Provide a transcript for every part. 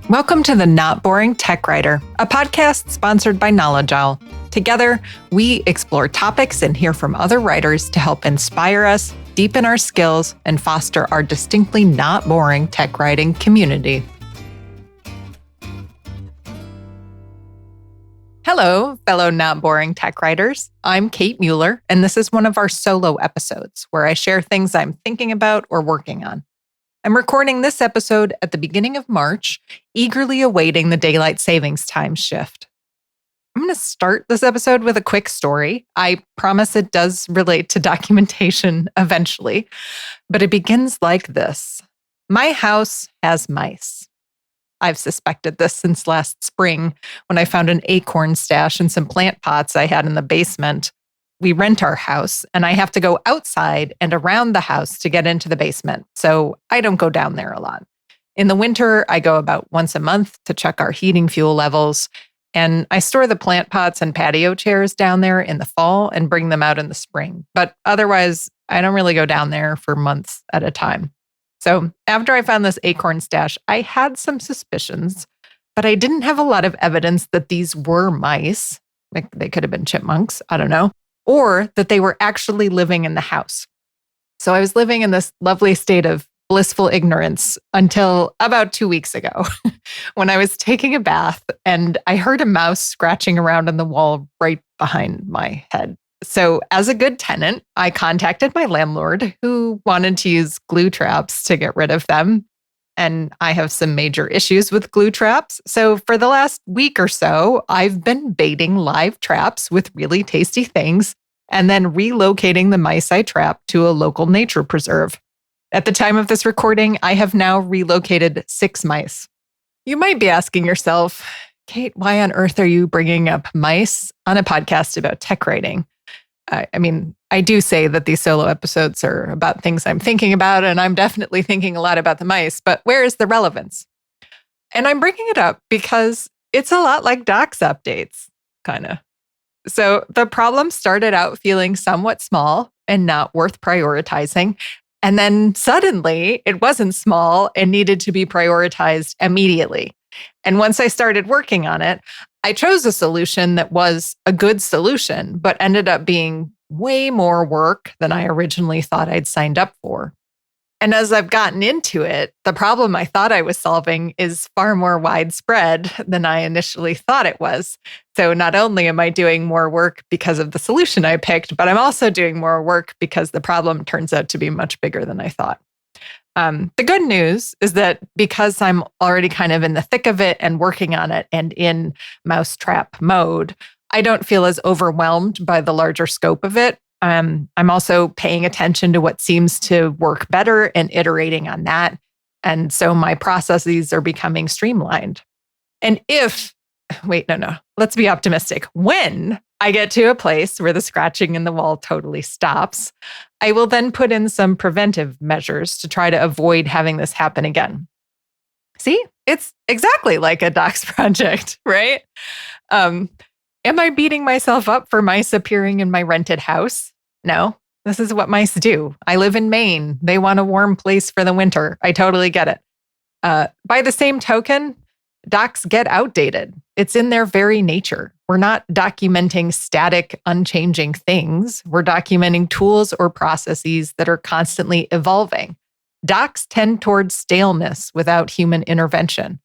Welcome to the Not Boring Tech Writer, a podcast sponsored by Knowledge Owl. Together, we explore topics and hear from other writers to help inspire us, deepen our skills, and foster our distinctly not boring tech writing community. Hello, fellow not boring tech writers. I'm Kate Mueller, and this is one of our solo episodes where I share things I'm thinking about or working on. I'm recording this episode at the beginning of March, eagerly awaiting the daylight savings time shift. I'm going to start this episode with a quick story. I promise it does relate to documentation eventually, but it begins like this. My house has mice. I've suspected this since last spring when I found an acorn stash and some plant pots I had in the basement. We rent our house, and I have to go outside and around the house to get into the basement, so I don't go down there a lot. In the winter, I go about once a month to check our heating fuel levels, and I store the plant pots and patio chairs down there in the fall and bring them out in the spring. But otherwise, I don't really go down there for months at a time. So after I found this acorn stash, I had some suspicions, but I didn't have a lot of evidence that these were mice. Like they could have been chipmunks, I don't know. Or that they were actually living in the house. So I was living in this lovely state of blissful ignorance until about 2 weeks ago when I was taking a bath and I heard a mouse scratching around on the wall right behind my head. So as a good tenant, I contacted my landlord who wanted to use glue traps to get rid of them. And I have some major issues with glue traps. So for the last week or so, I've been baiting live traps with really tasty things and then relocating the mice I trapped to a local nature preserve. At the time of this recording, I have now relocated 6 mice. You might be asking yourself, Kate, why on earth are you bringing up mice on a podcast about tech writing? I do say that these solo episodes are about things I'm thinking about, and I'm definitely thinking a lot about the mice, but where is the relevance? And I'm bringing it up because it's a lot like docs updates, kind of. So the problem started out feeling somewhat small and not worth prioritizing. And then suddenly it wasn't small and needed to be prioritized immediately. And once I started working on it, I chose a solution that was a good solution, but ended up being way more work than I originally thought I'd signed up for. And as I've gotten into it, the problem I thought I was solving is far more widespread than I initially thought it was. So not only am I doing more work because of the solution I picked, but I'm also doing more work because the problem turns out to be much bigger than I thought. The good news is that because I'm already kind of in the thick of it and working on it and in mousetrap mode, I don't feel as overwhelmed by the larger scope of it. I'm also paying attention to what seems to work better and iterating on that. And so my processes are becoming streamlined. And let's be optimistic. When I get to a place where the scratching in the wall totally stops, I will then put in some preventive measures to try to avoid having this happen again. See, it's exactly like a docs project, right? Am I beating myself up for mice appearing in my rented house? No, this is what mice do. I live in Maine. They want a warm place for the winter. I totally get it. By the same token, docs get outdated. It's in their very nature. We're not documenting static, unchanging things. We're documenting tools or processes that are constantly evolving. Docs tend towards staleness without human intervention.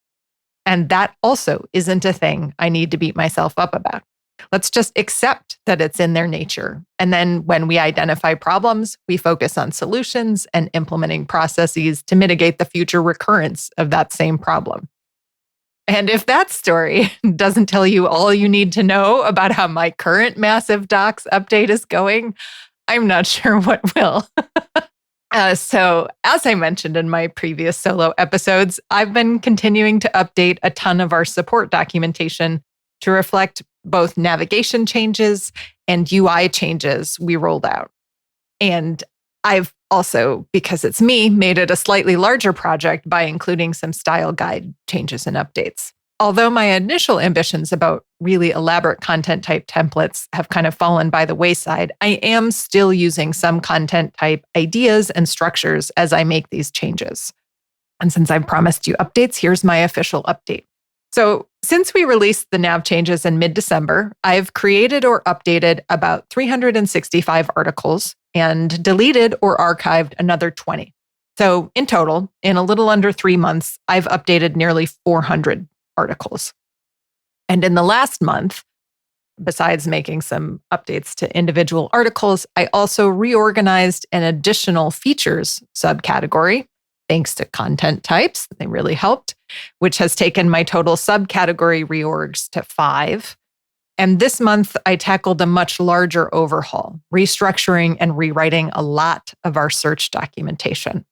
And that also isn't a thing I need to beat myself up about. Let's just accept that it's in their nature. And then when we identify problems, we focus on solutions and implementing processes to mitigate the future recurrence of that same problem. And if that story doesn't tell you all you need to know about how my current massive docs update is going, I'm not sure what will. So as I mentioned in my previous solo episodes, I've been continuing to update a ton of our support documentation to reflect both navigation changes and UI changes we rolled out. And I've also, because it's me, made it a slightly larger project by including some style guide changes and updates. Although my initial ambitions about really elaborate content type templates have kind of fallen by the wayside, I am still using some content type ideas and structures as I make these changes. And since I've promised you updates, here's my official update. So since we released the nav changes in mid-December, I've created or updated about 365 articles and deleted or archived another 20. So in total, in a little under 3 months, I've updated nearly 400 articles. And in the last month, besides making some updates to individual articles, I also reorganized an additional features subcategory, thanks to content types. They really helped, which has taken my total subcategory reorgs to 5. And this month, I tackled a much larger overhaul, restructuring and rewriting a lot of our search documentation.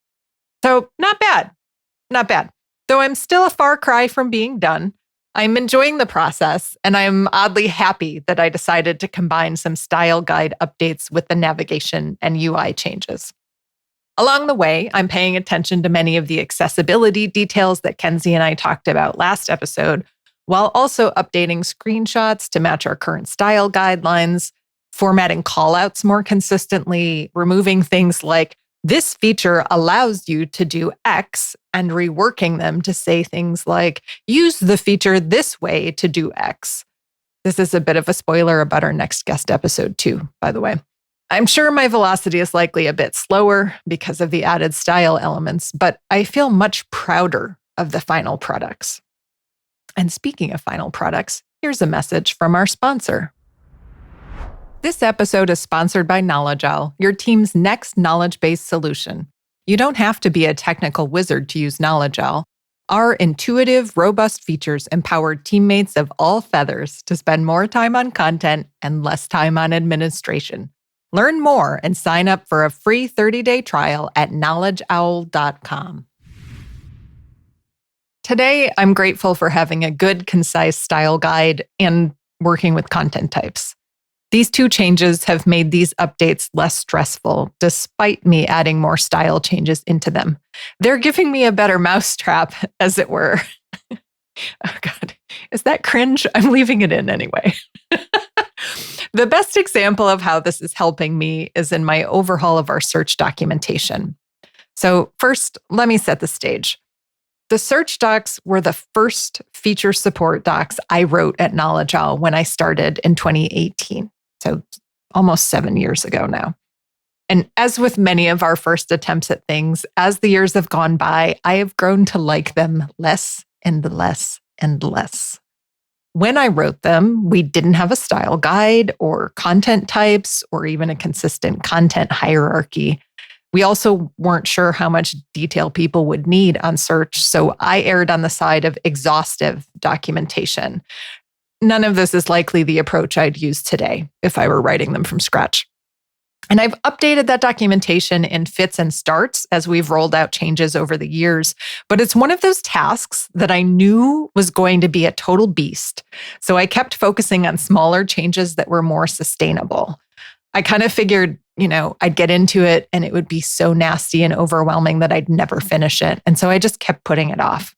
So not bad, not bad. Though I'm still a far cry from being done, I'm enjoying the process, and I'm oddly happy that I decided to combine some style guide updates with the navigation and UI changes. Along the way, I'm paying attention to many of the accessibility details that Kenzie and I talked about last episode, while also updating screenshots to match our current style guidelines, formatting callouts more consistently, removing things like this feature allows you to do X, and reworking them to say things like, use the feature this way to do X. This is a bit of a spoiler about our next guest episode too, by the way. I'm sure my velocity is likely a bit slower because of the added style elements, but I feel much prouder of the final products. And speaking of final products, here's a message from our sponsor. This episode is sponsored by Knowledge Owl, your team's next knowledge-based solution. You don't have to be a technical wizard to use Knowledge Owl. Our intuitive, robust features empower teammates of all feathers to spend more time on content and less time on administration. Learn more and sign up for a free 30-day trial at knowledgeowl.com. Today, I'm grateful for having a good, concise style guide and working with content types. These 2 changes have made these updates less stressful, despite me adding more style changes into them. They're giving me a better mousetrap, as it were. Oh God, is that cringe? I'm leaving it in anyway. The best example of how this is helping me is in my overhaul of our search documentation. So first, let me set the stage. The search docs were the first feature support docs I wrote at Knowledge Owl when I started in 2018. So almost 7 years ago now. And as with many of our first attempts at things, as the years have gone by, I have grown to like them less and less and less. When I wrote them, we didn't have a style guide or content types or even a consistent content hierarchy. We also weren't sure how much detail people would need on search, so I erred on the side of exhaustive documentation. None of this is likely the approach I'd use today if I were writing them from scratch. And I've updated that documentation in fits and starts as we've rolled out changes over the years. But it's one of those tasks that I knew was going to be a total beast. So I kept focusing on smaller changes that were more sustainable. I kind of figured, I'd get into it and it would be so nasty and overwhelming that I'd never finish it. And so I just kept putting it off.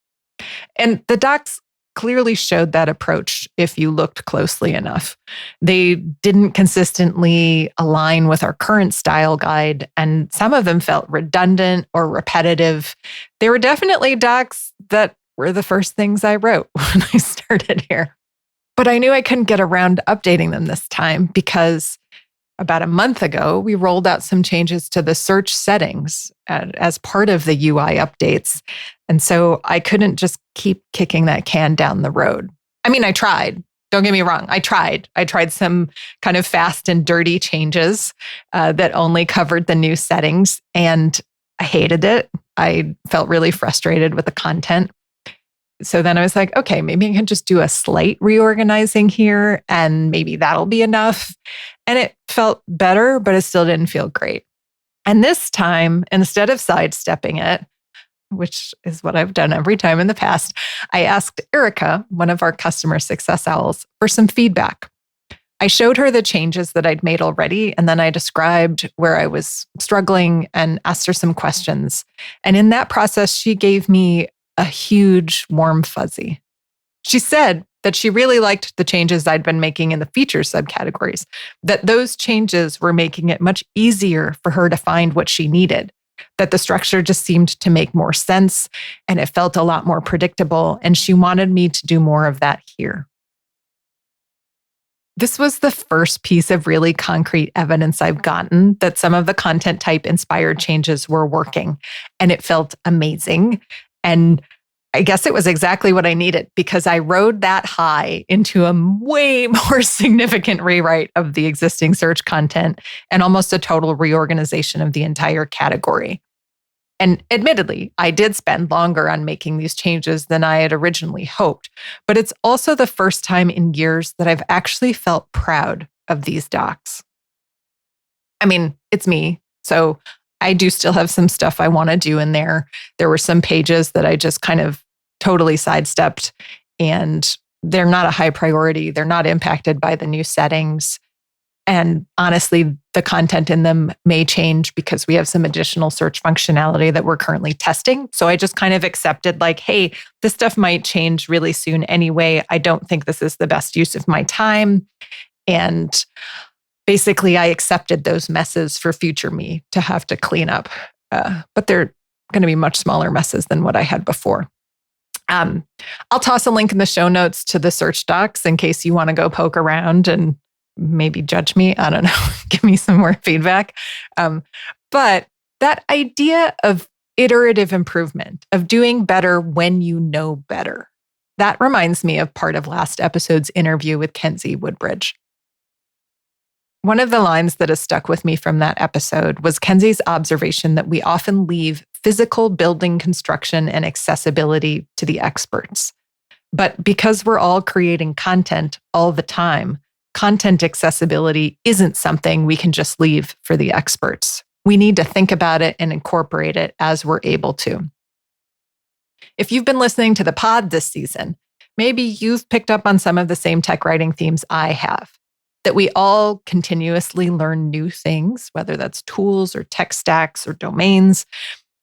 And the docs clearly showed that approach if you looked closely enough. They didn't consistently align with our current style guide, and some of them felt redundant or repetitive. They were definitely docs that were the first things I wrote when I started here. But I knew I couldn't get around to updating them this time because about a month ago, we rolled out some changes to the search settings as part of the UI updates. And so I couldn't just keep kicking that can down the road. I mean, I tried. Don't get me wrong. I tried. I tried some kind of fast and dirty changes that only covered the new settings, and I hated it. I felt really frustrated with the content. So then I was like, okay, maybe I can just do a slight reorganizing here and maybe that'll be enough. And it felt better, but it still didn't feel great. And this time, instead of sidestepping it, which is what I've done every time in the past, I asked Erica, one of our customer success owls, for some feedback. I showed her the changes that I'd made already, and then I described where I was struggling and asked her some questions. And in that process, she gave me a huge warm fuzzy. She said that she really liked the changes I'd been making in the feature subcategories, that those changes were making it much easier for her to find what she needed. that the structure just seemed to make more sense and it felt a lot more predictable. And she wanted me to do more of that here. This was the first piece of really concrete evidence I've gotten that some of the content type inspired changes were working, and it felt amazing. And I guess it was exactly what I needed because I rode that high into a way more significant rewrite of the existing search content and almost a total reorganization of the entire category. And admittedly, I did spend longer on making these changes than I had originally hoped, but it's also the first time in years that I've actually felt proud of these docs. I mean, it's me, so I do still have some stuff I want to do in there. There were some pages that I just kind of totally sidestepped, and they're not a high priority. They're not impacted by the new settings. And honestly, the content in them may change because we have some additional search functionality that we're currently testing. So I just kind of accepted like, hey, this stuff might change really soon anyway. I don't think this is the best use of my time. And basically, I accepted those messes for future me to have to clean up. But they're going to be much smaller messes than what I had before. I'll toss a link in the show notes to the search docs in case you want to go poke around and maybe judge me. I don't know. Give me some more feedback. But that idea of iterative improvement, of doing better when you know better, that reminds me of part of last episode's interview with Kenzie Woodbridge. One of the lines that has stuck with me from that episode was Kenzie's observation that we often leave physical building construction and accessibility to the experts. But because we're all creating content all the time, content accessibility isn't something we can just leave for the experts. We need to think about it and incorporate it as we're able to. If you've been listening to the pod this season, maybe you've picked up on some of the same tech writing themes I have, that we all continuously learn new things, whether that's tools or tech stacks or domains,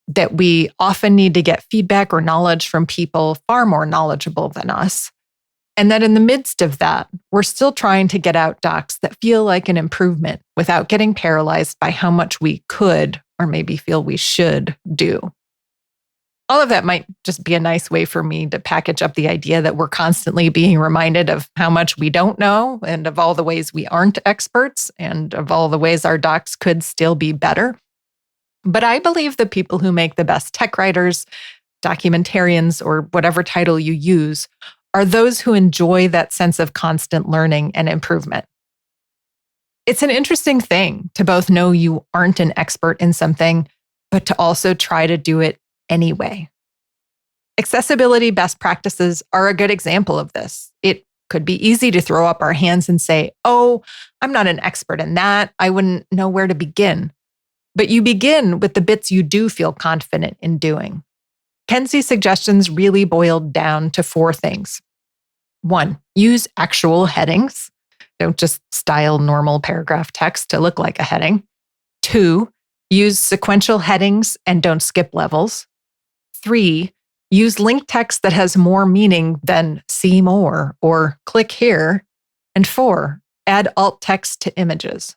that we often need to get feedback or knowledge from people far more knowledgeable than us. And that in the midst of that, we're still trying to get out docs that feel like an improvement without getting paralyzed by how much we could or maybe feel we should do. All of that might just be a nice way for me to package up the idea that we're constantly being reminded of how much we don't know and of all the ways we aren't experts and of all the ways our docs could still be better. But I believe the people who make the best tech writers, documentarians, or whatever title you use are those who enjoy that sense of constant learning and improvement. It's an interesting thing to both know you aren't an expert in something, but to also try to do it anyway. Accessibility best practices are a good example of this. It could be easy to throw up our hands and say, oh, I'm not an expert in that. I wouldn't know where to begin. But you begin with the bits you do feel confident in doing. Kenzie's suggestions really boiled down to 4 things. 1, use actual headings. Don't just style normal paragraph text to look like a heading. 2, use sequential headings and don't skip levels. 3, use link text that has more meaning than see more or click here. And 4, add alt text to images.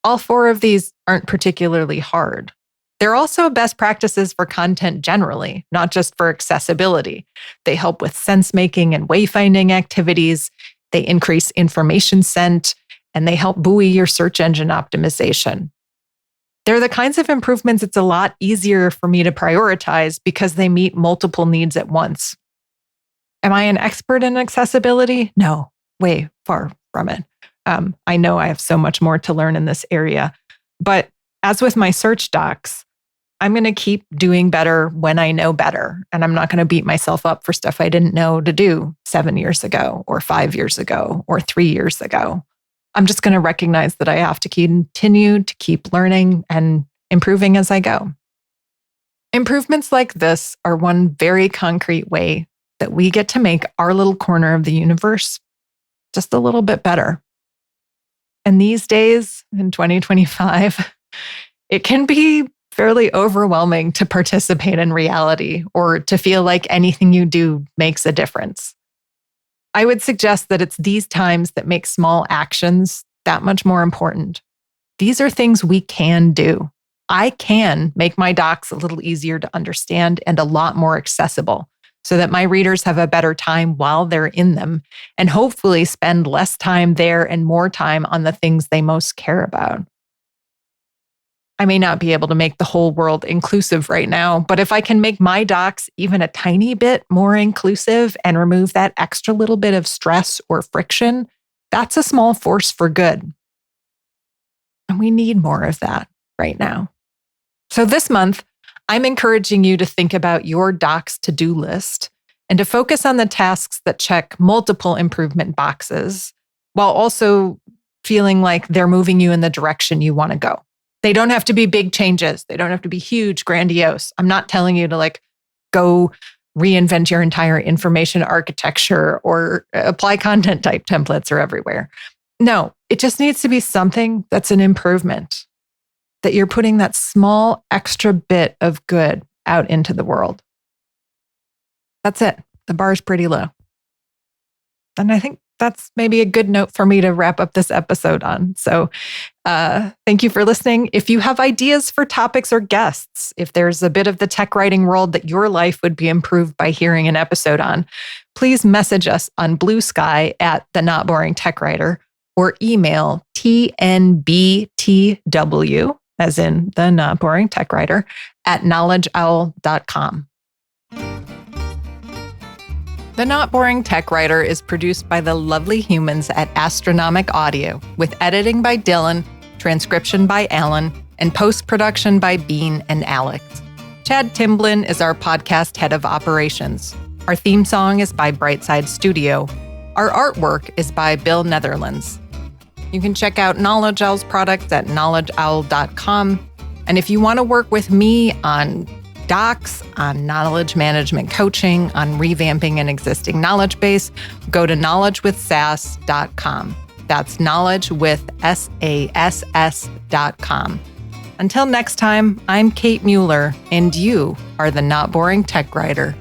All 4 of these aren't particularly hard. They're also best practices for content generally, not just for accessibility. They help with sense making and wayfinding activities. They increase information sent, and they help buoy your search engine optimization. They're the kinds of improvements it's a lot easier for me to prioritize because they meet multiple needs at once. Am I an expert in accessibility? No, way far from it. I know I have so much more to learn in this area, but as with my search docs, I'm going to keep doing better when I know better. And I'm not going to beat myself up for stuff I didn't know to do 7 years ago or 5 years ago or 3 years ago. I'm just going to recognize that I have to continue to keep learning and improving as I go. Improvements like this are one very concrete way that we get to make our little corner of the universe just a little bit better. And these days in 2025, it can be fairly overwhelming to participate in reality or to feel like anything you do makes a difference. I would suggest that it's these times that make small actions that much more important. These are things we can do. I can make my docs a little easier to understand and a lot more accessible so that my readers have a better time while they're in them and hopefully spend less time there and more time on the things they most care about. I may not be able to make the whole world inclusive right now, but if I can make my docs even a tiny bit more inclusive and remove that extra little bit of stress or friction, that's a small force for good. And we need more of that right now. So this month, I'm encouraging you to think about your docs to-do list and to focus on the tasks that check multiple improvement boxes while also feeling like they're moving you in the direction you want to go. They don't have to be big changes. They don't have to be huge, grandiose. I'm not telling you to go reinvent your entire information architecture or apply content type templates are everywhere. No, it just needs to be something that's an improvement, that you're putting that small extra bit of good out into the world. That's it. The bar's pretty low. And I think that's maybe a good note for me to wrap up this episode on. So thank you for listening. If you have ideas for topics or guests, if there's a bit of the tech writing world that your life would be improved by hearing an episode on, please message us on Blue Sky at The Not Boring Tech Writer or email tnbtw, as in The Not Boring Tech Writer, at knowledgeowl.com. The Not Boring Tech Writer is produced by the lovely humans at Astronomic Audio, with editing by Dylan, transcription by Alan, and post-production by Bean and Alex. Chad Timblin is our podcast head of operations. Our theme song is by Brightside Studio. Our artwork is by Bill Netherlands. You can check out Knowledge Owl's products at knowledgeowl.com. And if you want to work with me on docs, on knowledge management coaching, on revamping an existing knowledge base, go to knowledgewithsass.com. That's knowledgewithsass.com. Until next time, I'm Kate Mueller, and you are the Not Boring Tech Writer.